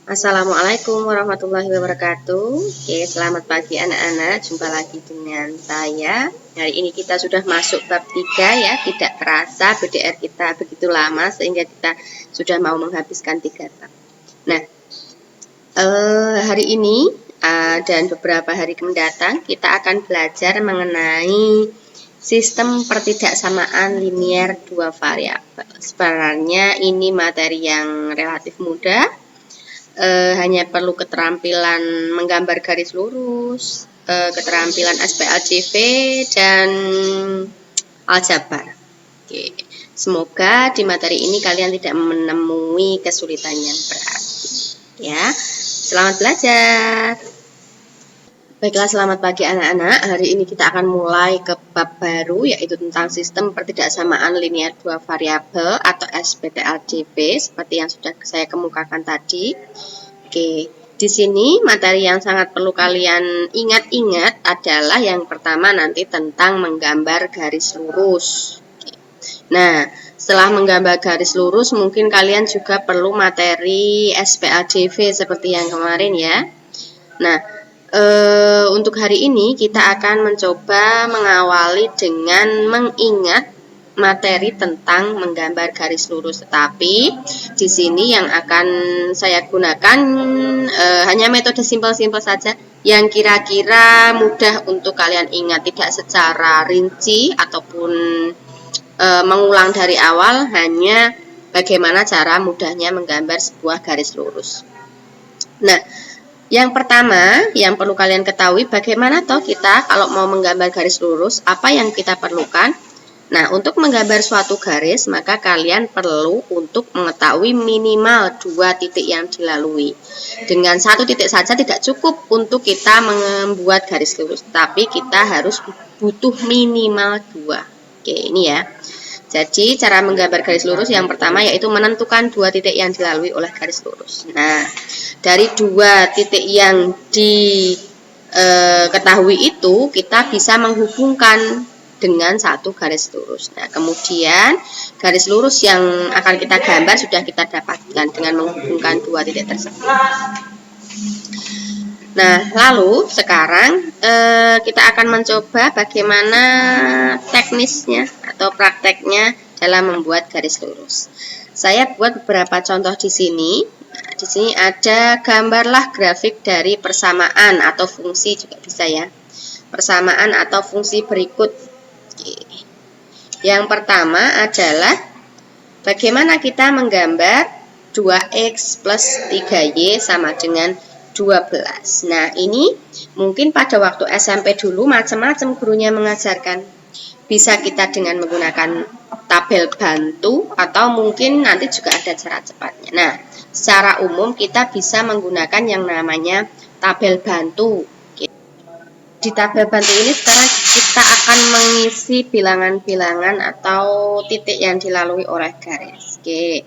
Assalamualaikum warahmatullahi wabarakatuh. Oke, selamat pagi anak-anak. Jumpa lagi dengan saya. Hari ini kita sudah masuk bab 3 ya. Tidak terasa BDR kita begitu lama sehingga kita sudah mau menghabiskan 3 bab. Nah, hari ini dan beberapa hari mendatang kita akan belajar mengenai sistem pertidaksamaan linier dua variabel. Sebenarnya ini materi yang relatif mudah. Hanya perlu keterampilan menggambar garis lurus, keterampilan SPLCV, dan aljabar. Oke. Semoga di materi ini kalian tidak menemui kesulitan yang berarti. Ya, selamat belajar. Baiklah, selamat pagi anak-anak. Hari ini kita akan mulai ke bab baru, yaitu tentang sistem pertidaksamaan linier dua variabel atau SPTLDV, seperti yang sudah saya kemukakan tadi. Oke, di sini materi yang sangat perlu kalian ingat-ingat adalah yang pertama nanti tentang menggambar garis lurus. Nah, setelah menggambar garis lurus, mungkin kalian juga perlu materi SPLDV seperti yang kemarin ya. Nah, untuk hari ini kita akan mencoba mengawali dengan mengingat materi tentang menggambar garis lurus. Tetapi di sini yang akan saya gunakan hanya metode simpel-simpel saja yang kira-kira mudah untuk kalian ingat, tidak secara rinci ataupun mengulang dari awal, hanya bagaimana cara mudahnya menggambar sebuah garis lurus. Nah, yang pertama yang perlu kalian ketahui, bagaimana toh kita kalau mau menggambar garis lurus, apa yang kita perlukan? Nah, untuk menggambar suatu garis, maka kalian perlu untuk mengetahui minimal 2 titik yang dilalui. Dengan 1 titik saja tidak cukup untuk kita membuat garis lurus, tapi kita harus butuh minimal 2. Oke, ini ya. Jadi, cara menggambar garis lurus yang pertama yaitu menentukan 2 titik yang dilalui oleh garis lurus. Nah, dari 2 titik yang diketahui itu, kita bisa menghubungkan dengan 1 garis lurus. Nah, kemudian garis lurus yang akan kita gambar sudah kita dapatkan dengan menghubungkan 2 titik tersebut. Nah, lalu sekarang kita akan mencoba bagaimana teknisnya atau prakteknya dalam membuat garis lurus. Saya buat beberapa contoh di sini. Nah, di sini ada gambarlah grafik dari persamaan atau fungsi juga bisa ya. Persamaan atau fungsi berikut. Yang pertama adalah bagaimana kita menggambar 2x plus 3y sama dengan 12. Nah, ini mungkin pada waktu SMP dulu macam-macam gurunya mengajarkan. Bisa kita dengan menggunakan tabel bantu atau mungkin nanti juga ada cara cepatnya. Nah, secara umum kita bisa menggunakan yang namanya tabel bantu. Di tabel bantu ini sekarang kita akan mengisi bilangan-bilangan atau titik yang dilalui oleh garis. Oke.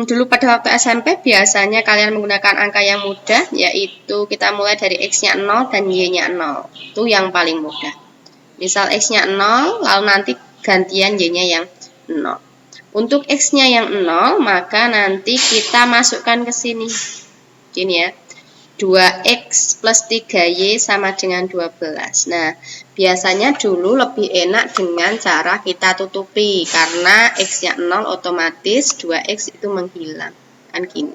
Dulu pada waktu SMP biasanya kalian menggunakan angka yang mudah, yaitu kita mulai dari X-nya 0 dan Y-nya 0. Itu yang paling mudah. Misal X-nya 0, lalu nanti gantian Y-nya yang 0. Untuk X-nya yang 0, maka nanti kita masukkan ke sini. Gini ya. 2x plus 3y sama dengan 12. Nah, biasanya dulu lebih enak dengan cara kita tutupi, karena x-nya 0 otomatis 2x itu menghilang. Kan gini.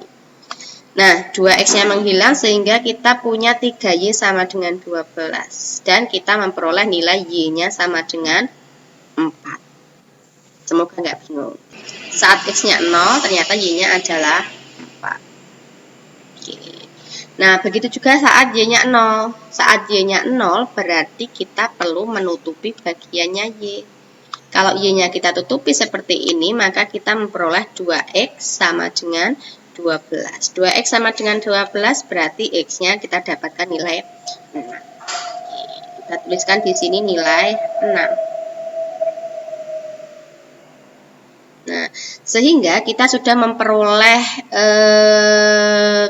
Nah, 2x-nya menghilang sehingga kita punya 3y sama dengan 12. Dan kita memperoleh nilai y-nya sama dengan 4. Semoga nggak bingung. Saat x-nya 0, ternyata y-nya adalah 4. Oke. Nah, begitu juga saat y-nya 0. Saat y-nya 0 berarti kita perlu menutupi bagiannya y. Kalau y-nya kita tutupi seperti ini, maka kita memperoleh 2x sama dengan 12. 2x sama dengan 12 berarti x-nya kita dapatkan nilai 6. Kita tuliskan di sini nilai 6. Nah, sehingga kita sudah memperoleh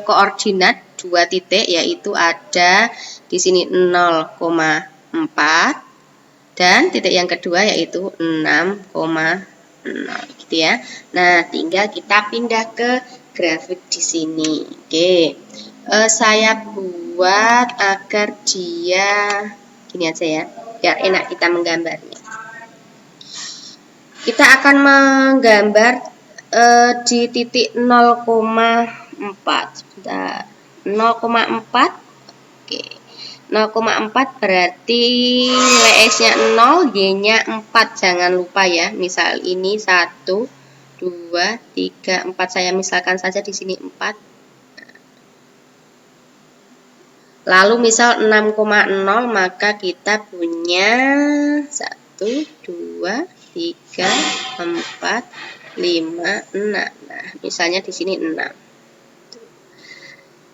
koordinat 2 titik, yaitu ada di sini 0,4 dan titik yang kedua yaitu 6,0 gitu ya. Nah, tinggal kita pindah ke grafik di sini. Oke, saya buat agar dia gini aja ya, biar enak kita menggambarnya. Kita akan menggambar di titik 0,4. Sebentar. 0,4. Oke. 0,4 berarti nilai X-nya 0, Y-nya 4. Jangan lupa ya. Misal ini 1, 2, 3, 4. Saya misalkan saja di sini 4. Lalu misal 6,0 maka kita punya 1, 2, 3, 4, 5, 6. Nah, misalnya di sini 6.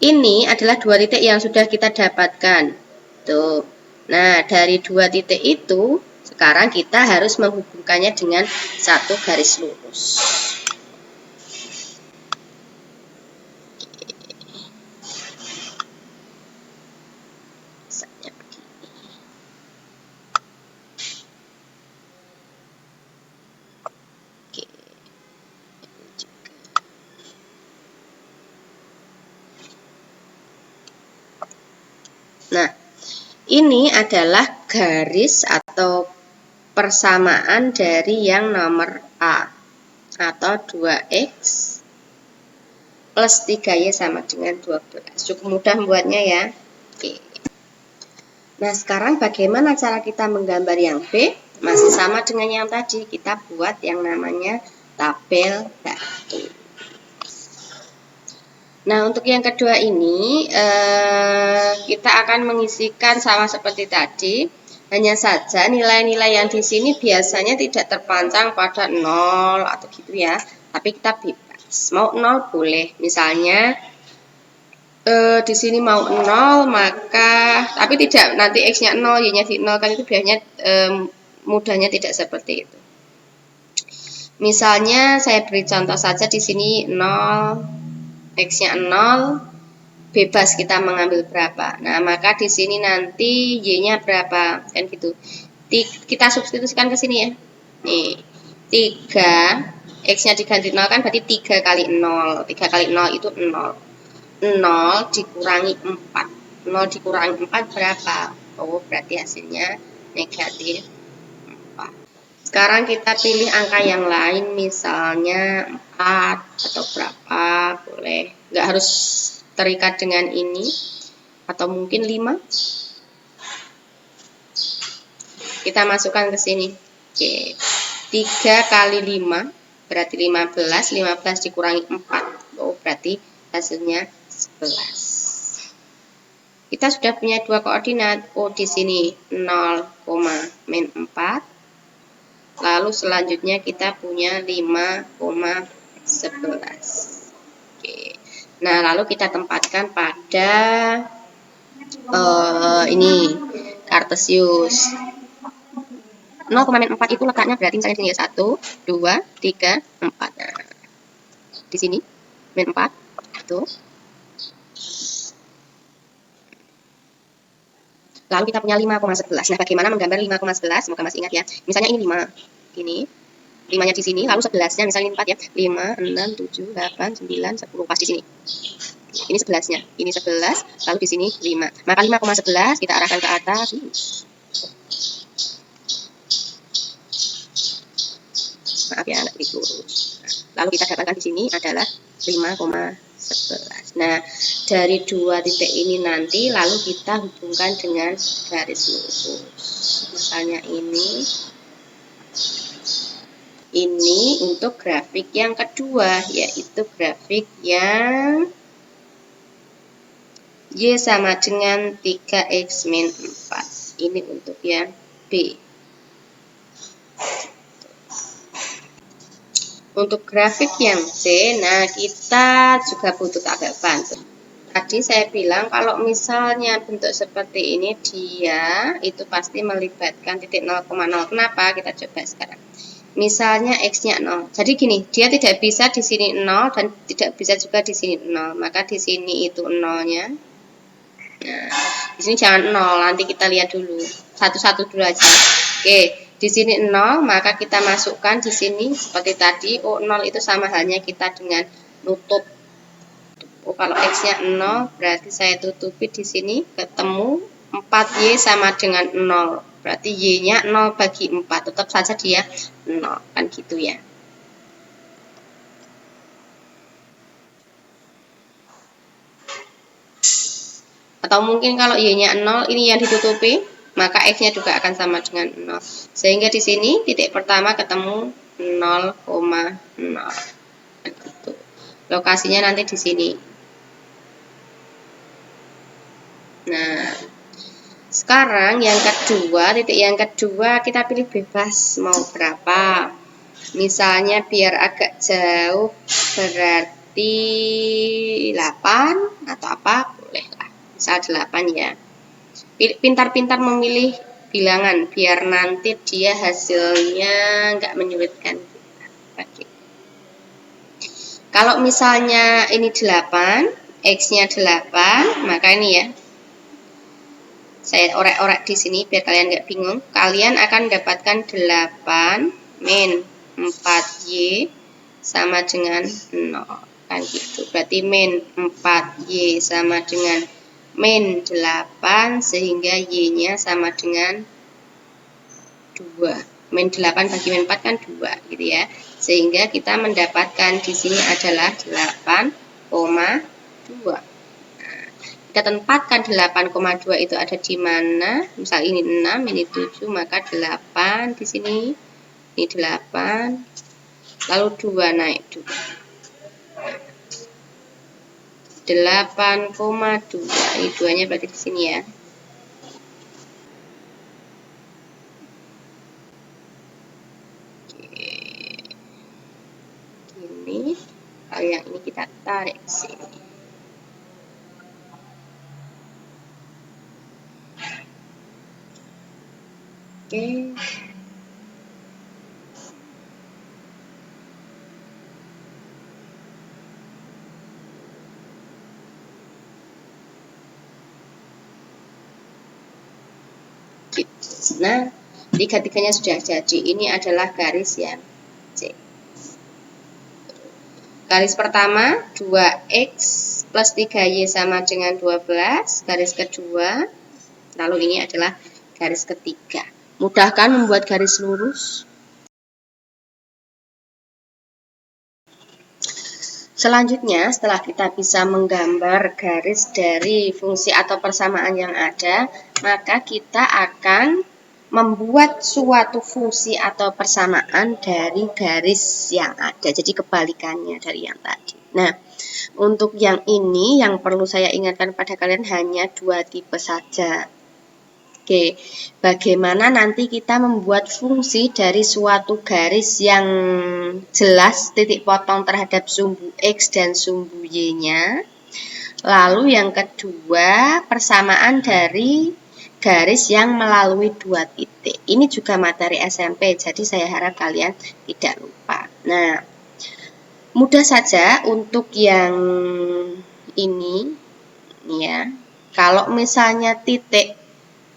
Ini adalah dua titik yang sudah kita dapatkan. Tuh. Nah, dari dua titik itu, sekarang kita harus menghubungkannya dengan satu garis lurus. Nah, ini adalah garis atau persamaan dari yang nomor A atau 2X plus 3Y sama dengan 12. Cukup mudah membuatnya ya. Oke. Nah, sekarang bagaimana cara kita menggambar yang B? Masih sama dengan yang tadi, kita buat yang namanya tabel batu. Nah, untuk yang kedua ini kita akan mengisikan sama seperti tadi. Hanya saja nilai-nilai yang di sini biasanya tidak terpancang pada 0 atau gitu ya. Tapi kita bebas. Mau 0 boleh. Misalnya di sini mau 0 maka tapi tidak nanti X-nya 0, Y-nya di 0 kan itu biasanya mudahnya tidak seperti itu. Misalnya saya beri contoh saja di sini 0, X-nya 0, bebas kita mengambil berapa. Nah, maka di sini nanti Y-nya berapa, kan gitu. Kita substitusikan ke sini ya. Nih, 3, X-nya diganti 0 kan berarti 3 kali 0. 3 kali 0 itu 0. 0 dikurangi 4. 0 dikurangi 4 berapa? Oh, berarti hasilnya negatif 4. Sekarang kita pilih angka yang lain, misalnya 4 atau berapa, boleh. Nggak harus terikat dengan ini, atau mungkin 5. Kita masukkan ke sini. Oke. 3 kali 5 berarti 15. 15 dikurangi 4. Oh, berarti hasilnya 11. Kita sudah punya dua koordinat. Oh, di sini 0, min 4. Lalu selanjutnya kita punya 5,11. Oke. Nah, lalu kita tempatkan pada ini Kartesius. 0,4 itu letaknya berarti misalnya sini ya 1, 2, 3, 4. Nah, di sini min 4 itu. Lalu kita punya 5,11. Nah, bagaimana menggambar 5,11? Semoga masih ingat ya. Misalnya ini 5. Ini 5-nya di sini, lalu 11-nya misalnya ini 4 ya. 5, 6, 7, 8, 9, 10 pas di sini. Ini 11-nya. Ini 11, lalu di sini 5. Maka 5,11 kita arahkan ke atas. Maaf ya, anak klik lurus. Lalu kita dapatkan di sini adalah 5,11. Nah, dari dua titik ini nanti lalu kita hubungkan dengan garis lurus. Misalnya ini untuk grafik yang kedua, yaitu grafik yang Y sama dengan 3X min 4. Ini untuk yang B. Untuk grafik yang C, nah kita juga butuh tabel bantu. Tadi saya bilang kalau misalnya bentuk seperti ini dia itu pasti melibatkan titik 0,0. Kenapa? Kita coba sekarang. Misalnya X-nya 0. Jadi gini, dia tidak bisa di sini 0 dan tidak bisa juga di sini 0. Maka di sini itu 0-nya. Nah, di sini jangan 0, nanti kita lihat dulu. Satu-satu dulu aja. Oke, di sini 0, maka kita masukkan di sini seperti tadi. Oh, 0 itu sama halnya kita dengan nutup Kalau X-nya 0, berarti saya tutupi di sini ketemu 4Y sama dengan 0. Berarti Y-nya 0 bagi 4. Tetap saja dia 0. Kan gitu ya. Atau mungkin kalau Y-nya 0, ini yang ditutupi, maka X-nya juga akan sama dengan 0. Sehingga di sini titik pertama ketemu 0,0. Gitu. Lokasinya nanti di sini. Nah, sekarang yang kedua, titik yang kedua kita pilih bebas mau berapa. Misalnya biar agak jauh berarti 8 atau apa, bolehlah. Misal 8 ya. Pintar-pintar memilih bilangan biar nanti dia hasilnya nggak menyulitkan kita. Kalau misalnya ini 8, X-nya 8, maka ini ya. Saya orek-orek di sini biar kalian nggak bingung. Kalian akan mendapatkan 8 min 4Y sama dengan 0. Kan gitu. Berarti min 4Y sama dengan min 8 sehingga Y-nya sama dengan 2. Min 8 bagi min 4 kan 2 gitu ya. Sehingga kita mendapatkan di sini adalah 8,2. Kita tempatkan 8,2 itu ada di mana? Misal ini 6, ini 7, maka 8 di sini. Ini 8. Lalu 2 naik 2. 8,2. Ini 2-nya berarti di sini ya. Ini kalau yang ini kita tarik ke sini. Oke. Nah, tiga-tiganya sudah jadi. Ini adalah garis yang C. Garis pertama 2X plus 3Y sama dengan 12. Garis kedua, lalu ini adalah garis ketiga. Mudah kan membuat garis lurus? Selanjutnya, setelah kita bisa menggambar garis dari fungsi atau persamaan yang ada, maka kita akan membuat suatu fungsi atau persamaan dari garis yang ada. Jadi kebalikannya dari yang tadi. Nah, untuk yang ini yang perlu saya ingatkan pada kalian hanya 2 tipe saja. Oke, bagaimana nanti kita membuat fungsi dari suatu garis yang jelas titik potong terhadap sumbu X dan sumbu Y-nya. Lalu yang kedua, persamaan dari garis yang melalui 2 titik. Ini juga materi SMP, jadi saya harap kalian tidak lupa. Nah, mudah saja untuk yang ini ya. Kalau misalnya titik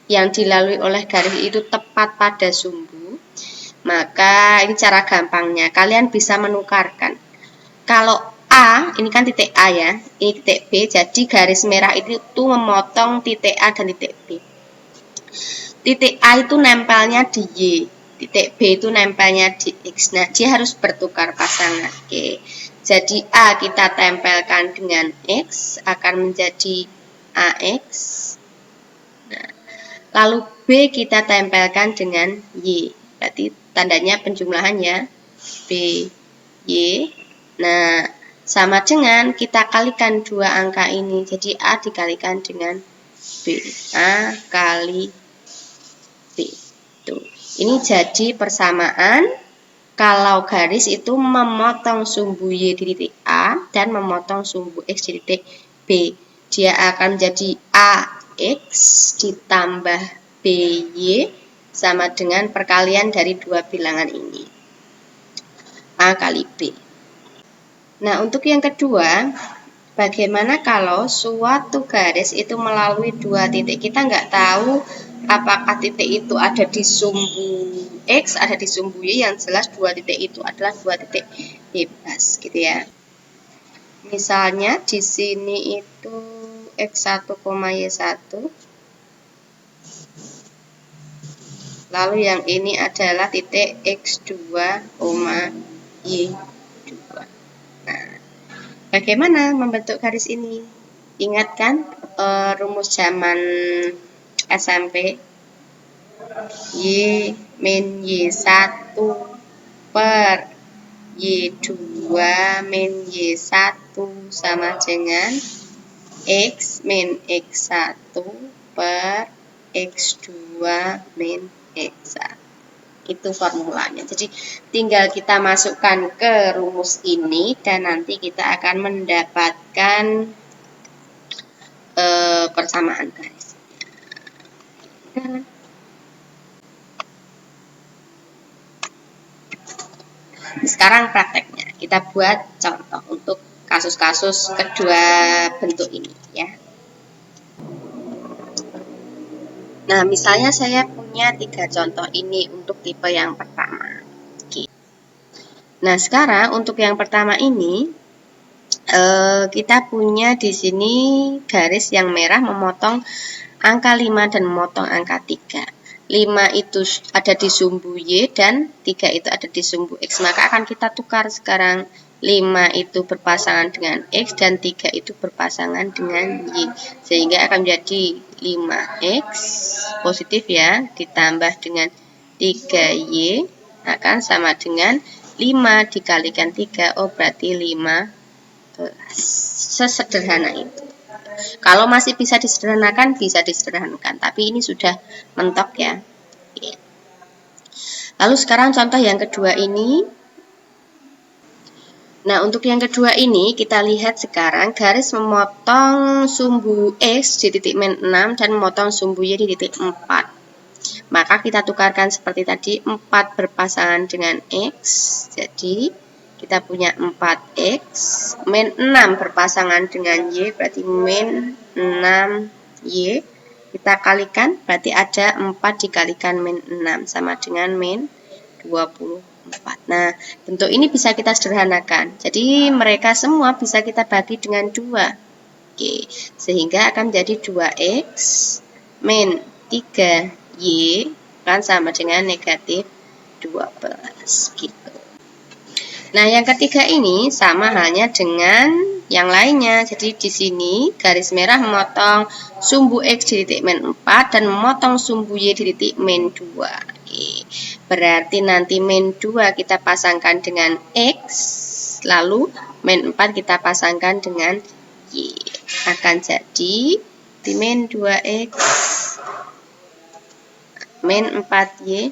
yang dilalui oleh garis itu tepat pada sumbu, maka ini cara gampangnya. Kalian bisa menukarkan. Kalau A, ini kan titik A ya, ini titik B, jadi garis merah itu memotong titik A dan titik B. Titik A itu nempelnya di Y, titik B itu nempelnya di X. Nah, dia harus bertukar pasangan. Oke. Jadi A kita tempelkan dengan X, akan menjadi AX. Nah, lalu B kita tempelkan dengan Y. Berarti tandanya penjumlahan ya. B, Y. Nah, sama dengan kita kalikan 2 angka ini. Jadi A dikalikan dengan B. A kali B. Tuh. Ini jadi persamaan kalau garis itu memotong sumbu Y di titik A dan memotong sumbu X di titik B. Dia akan menjadi AX ditambah BY sama dengan perkalian dari 2 bilangan ini. A kali B. Nah, untuk yang kedua, bagaimana kalau suatu garis itu melalui 2 titik? Kita nggak tahu apakah titik itu ada di sumbu X, ada di sumbu Y, yang jelas 2 titik itu adalah 2 titik bebas, gitu ya. Misalnya di sini itu X1, Y1. Lalu yang ini adalah titik X2, Y2. Nah, bagaimana membentuk garis ini? Ingat kan rumus zaman SMP? Y min Y1 per Y2 min Y1 sama dengan X min X1 per X2 min X1. Itu formulanya. Jadi tinggal kita masukkan ke rumus ini dan nanti kita akan mendapatkan persamaan garis. Sekarang prakteknya kita buat contoh untuk kasus-kasus kedua bentuk ini ya. Nah, misalnya saya punya 3 contoh ini untuk tipe yang pertama. Oke. Nah, sekarang untuk yang pertama ini kita punya di sini garis yang merah memotong angka 5 dan memotong angka 3. 5 itu ada di sumbu Y dan 3 itu ada di sumbu X. Maka akan kita tukar sekarang. 5 itu berpasangan dengan X dan 3 itu berpasangan dengan Y. Sehingga akan menjadi 5X positif ya, ditambah dengan 3Y akan sama dengan 5 dikalikan 3, oh berarti 5. Sesederhana itu. Kalau masih bisa disederhanakan, bisa disederhanakan. Tapi ini sudah mentok ya. Lalu sekarang contoh yang kedua ini. Nah, untuk yang kedua ini kita lihat sekarang garis memotong sumbu X di titik min 6 dan memotong sumbu Y di titik 4. Maka kita tukarkan seperti tadi, 4 berpasangan dengan X. Jadi kita punya 4X, min 6 berpasangan dengan Y, berarti min 6Y. Kita kalikan, berarti ada 4 dikalikan min 6, sama dengan min 24. Nah, bentuk ini bisa kita sederhanakan. Jadi, mereka semua bisa kita bagi dengan 2. Oke, sehingga akan menjadi 2X min 3Y kan sama dengan negatif 12. Gitu. Nah, yang ketiga ini sama halnya dengan yang lainnya. Jadi di sini garis merah memotong sumbu X di titik min 4 dan memotong sumbu Y di titik min 2. Oke. Berarti nanti min 2 kita pasangkan dengan X, lalu min 4 kita pasangkan dengan Y. Akan jadi di min 2X min 4Y,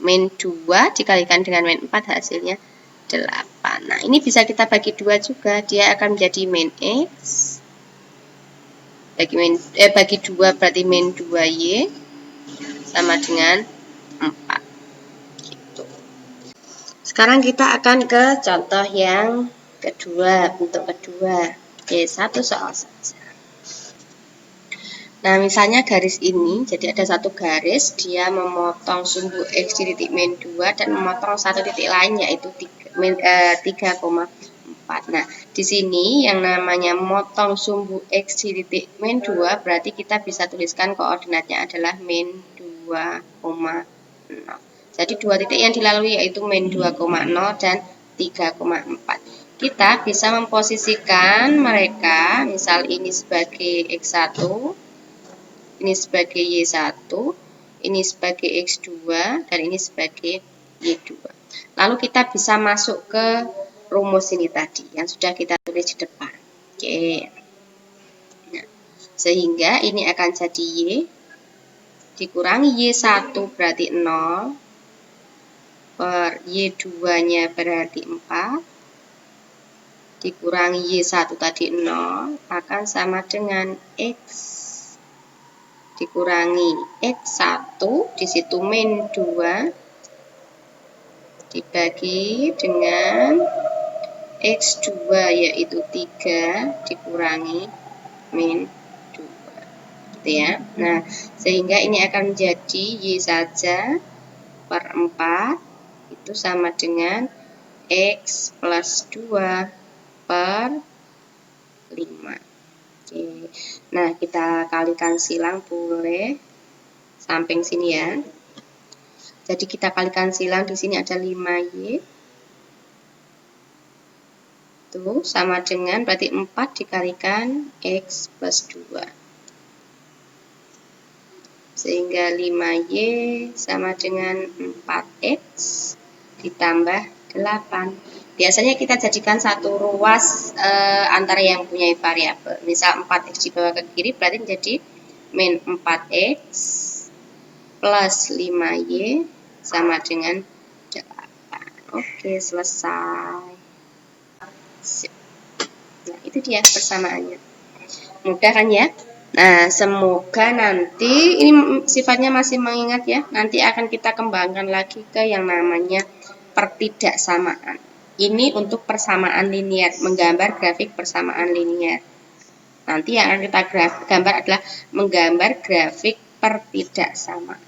min 2 dikalikan dengan min 4 hasilnya 8. Nah, ini bisa kita bagi 2 juga. Dia akan menjadi min X. Bagi 2 berarti min 2Y sama dengan 4. Gitu. Sekarang kita akan ke contoh yang kedua, bentuk kedua. Oke, satu soal saja. Nah, misalnya garis ini, jadi ada satu garis, dia memotong sumbu X di titik min 2 dan memotong satu titik lain, yaitu 3,4. Nah, di sini yang namanya memotong sumbu X di titik min 2, berarti kita bisa tuliskan koordinatnya adalah min 2,0. Jadi dua titik yang dilalui yaitu min 2,0 dan 3,4. Kita bisa memposisikan mereka, misal ini sebagai X1, ini sebagai Y1, ini sebagai X2, dan ini sebagai Y2. Lalu kita bisa masuk ke rumus ini tadi, yang sudah kita tulis di depan. Oke. Nah, sehingga ini akan jadi Y, dikurangi Y1 berarti 0, per Y2-nya berarti 4, dikurangi Y1 tadi 0, akan sama dengan X dikurangi X1, di situ min 2, dibagi dengan X2 yaitu 3, dikurangi min 2. Gitu ya. Nah, sehingga ini akan menjadi Y saja per 4, itu sama dengan X plus 2 per 5. Oke. Nah, kita kalikan silang boleh samping sini ya. Jadi kita kalikan silang di sini ada 5Y. Tuh, sama dengan berarti 4 dikalikan X plus 2. Sehingga 5Y sama dengan 4X ditambah 8. Biasanya kita jadikan satu ruas antara yang punya variabel. Misal 4X dibawa ke kiri berarti menjadi min 4X plus 5Y sama dengan 8. Oke, selesai. Nah, itu dia persamaannya. Mudah kan ya? Nah, semoga nanti ini sifatnya masih mengingat ya. Nanti akan kita kembangkan lagi ke yang namanya pertidaksamaan. Ini untuk persamaan linier, menggambar grafik persamaan linier. Nanti yang akan kita gambar adalah menggambar grafik pertidaksamaan.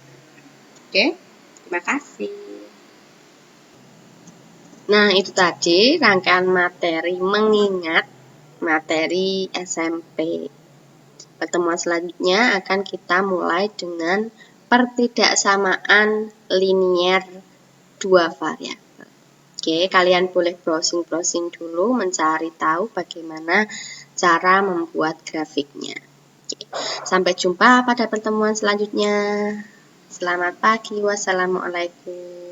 Oke, terima kasih. Nah, itu tadi rangkaian materi mengingat materi SMP. Pertemuan selanjutnya akan kita mulai dengan pertidaksamaan linier dua variabel. Oke, kalian boleh browsing-browsing dulu mencari tahu bagaimana cara membuat grafiknya. Oke, sampai jumpa pada pertemuan selanjutnya. Selamat pagi, wassalamualaikum.